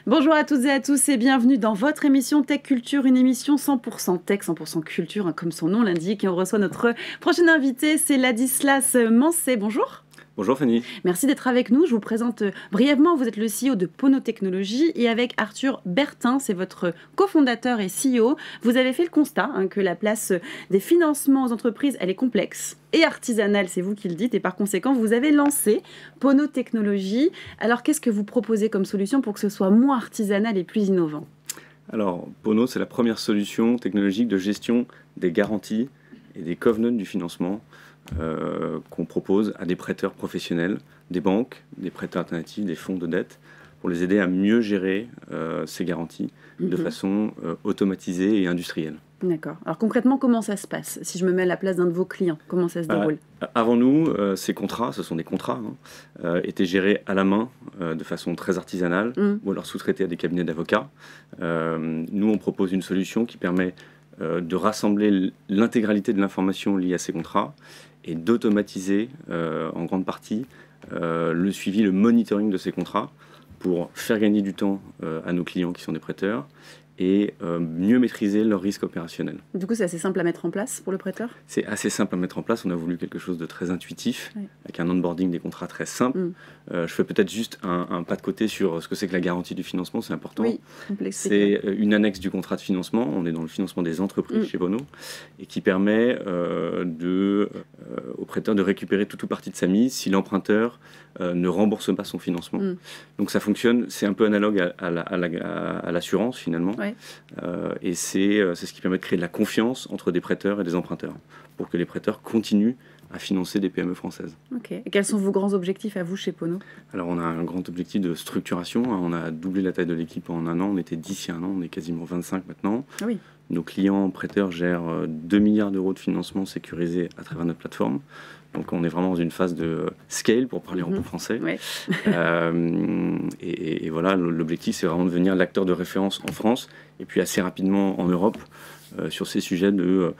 Bonjour à toutes et à tous et bienvenue dans votre émission Tech Culture, une émission 100% tech, 100% culture, hein, comme son nom l'indique. Et on reçoit notre prochain invité, c'est Ladislas Mancé. Bonjour. Bonjour Fanny. Merci d'être avec nous. Je vous présente brièvement, vous êtes le CEO de Pono Technologies et avec Arthur Bertin, c'est votre cofondateur et CEO, vous avez fait le constat que la place des financements aux entreprises, elle est complexe et artisanale, c'est vous qui le dites, et par conséquent, vous avez lancé Pono Technologies. Alors, qu'est-ce que vous proposez comme solution pour que ce soit moins artisanal et plus innovant ? Alors, Pono, c'est la première solution technologique de gestion des garanties et des covenants du financement qu'on propose à des prêteurs professionnels, des banques, des prêteurs alternatifs, des fonds de dette, pour les aider à mieux gérer ces garanties de façon automatisée et industrielle. D'accord. Alors concrètement, comment ça se passe ? Si je me mets à la place d'un de vos clients, comment ça se déroule ? Avant nous, ces contrats, ce sont des contrats, étaient gérés à la main de façon très artisanale ou alors sous-traités à des cabinets d'avocats. Nous, on propose une solution qui permet de rassembler l'intégralité de l'information liée à ces contrats et d'automatiser en grande partie le suivi, le monitoring de ces contrats pour faire gagner du temps à nos clients qui sont des prêteurs et mieux maîtriser leurs risques opérationnels. Du coup, c'est assez simple à mettre en place pour le prêteur ? C'est assez simple à mettre en place. On a voulu quelque chose de très intuitif, avec un onboarding des contrats très simple. Je fais peut-être juste un pas de côté sur ce que c'est que la garantie du financement, c'est important. Oui, c'est une annexe du contrat de financement. On est dans le financement des entreprises chez Pono, et qui permet au prêteur de récupérer toute ou partie de sa mise si l'emprunteur ne rembourse pas son financement. Donc ça fonctionne, c'est un peu analogue à l'assurance finalement. Et c'est ce qui permet de créer de la confiance entre des prêteurs et des emprunteurs, pour que les prêteurs continuent à financer des PME françaises. Ok. Et quels sont vos grands objectifs à vous chez Pono ? Alors on a un grand objectif de structuration. On a doublé la taille de l'équipe en un an. On était 10 il y a un an, on est quasiment 25 maintenant. Ah oui. Nos clients prêteurs gèrent 2 milliards d'euros de financement sécurisé à travers notre plateforme. Donc on est vraiment dans une phase de scale, pour parler en bon français. Et voilà, l'objectif, c'est vraiment de devenir l'acteur de référence en France et puis assez rapidement en Europe sur ces sujets de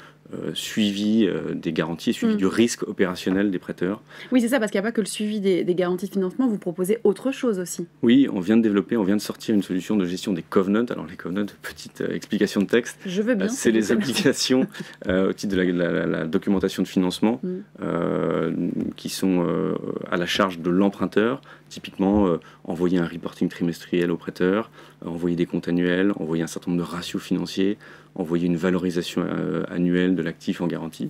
suivi des garanties et suivi du risque opérationnel des prêteurs. Oui, c'est ça, parce qu'il n'y a pas que le suivi des garanties de financement, vous proposez autre chose aussi. Oui, on vient de sortir une solution de gestion des covenants. Alors les covenants, petite explication de texte. Je veux bien. C'est les obligations au titre de la documentation de financement qui sont à la charge de l'emprunteur. Typiquement, envoyer un reporting trimestriel au prêteur, envoyer des comptes annuels, envoyer un certain nombre de ratios financiers, envoyer une valorisation annuelle de l'actif en garantie.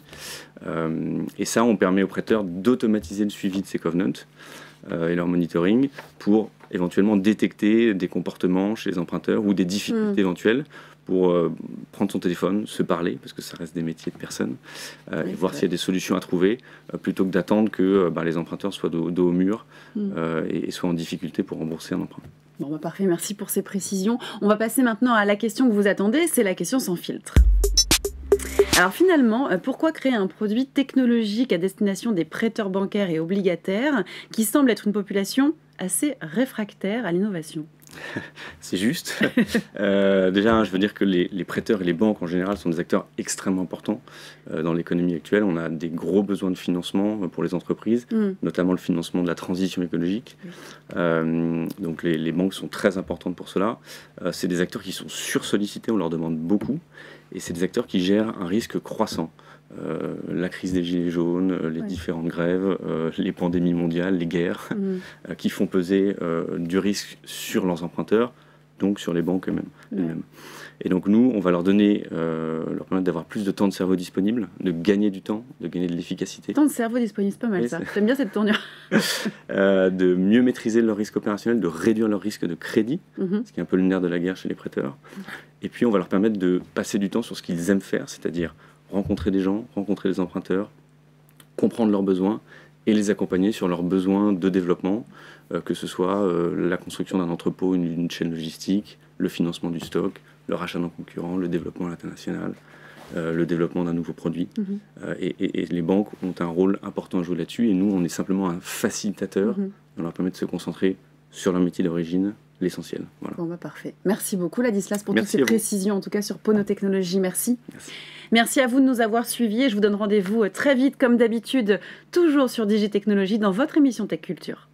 Et ça, on permet aux prêteurs d'automatiser le suivi de ces covenants et leur monitoring pour éventuellement détecter des comportements chez les emprunteurs ou des difficultés éventuelles pour prendre son téléphone, se parler, parce que ça reste des métiers de personnes, et voir s'il y a des solutions à trouver, plutôt que d'attendre que les emprunteurs soient dos au mur et soient en difficulté pour rembourser un emprunt. Bon, parfait, merci pour ces précisions. On va passer maintenant à la question que vous attendez, c'est la question sans filtre. Alors finalement, pourquoi créer un produit technologique à destination des prêteurs bancaires et obligataires qui semble être une population assez réfractaire à l'innovation ? C'est juste. Déjà, je veux dire que les prêteurs et les banques en général sont des acteurs extrêmement importants dans l'économie actuelle. On a des gros besoins de financement pour les entreprises, notamment le financement de la transition écologique. Donc les banques sont très importantes pour cela. C'est des acteurs qui sont sursollicités, on leur demande beaucoup. Et c'est des acteurs qui gèrent un risque croissant. La crise des gilets jaunes, les différentes grèves, les pandémies mondiales, les guerres, qui font peser du risque sur leurs emprunteurs, donc sur les banques elles-mêmes. Et donc nous, on va leur donner, leur permettre d'avoir plus de temps de cerveau disponible, de gagner du temps, de gagner de l'efficacité. Temps de cerveau disponible, c'est pas mal ça. J'aime bien cette tournure. De mieux maîtriser leur risque opérationnel, de réduire leur risque de crédit, ce qui est un peu le nerf de la guerre chez les prêteurs. Et puis on va leur permettre de passer du temps sur ce qu'ils aiment faire, c'est-à-dire rencontrer des gens, rencontrer des emprunteurs, comprendre leurs besoins et les accompagner sur leurs besoins de développement, que ce soit la construction d'un entrepôt, une chaîne logistique, le financement du stock, le rachat d'un concurrent, le développement à l'international, le développement d'un nouveau produit. Et les banques ont un rôle important à jouer là-dessus, et nous, on est simplement un facilitateur. On leur permet de se concentrer sur leur métier d'origine, l'essentiel. Voilà. Bon, parfait. Merci beaucoup, Ladislas, pour toutes ces précisions, en tout cas sur Pono Technologies. Merci. Merci à vous de nous avoir suivis et je vous donne rendez-vous très vite, comme d'habitude, toujours sur Digitechnologie, dans votre émission Tech Culture.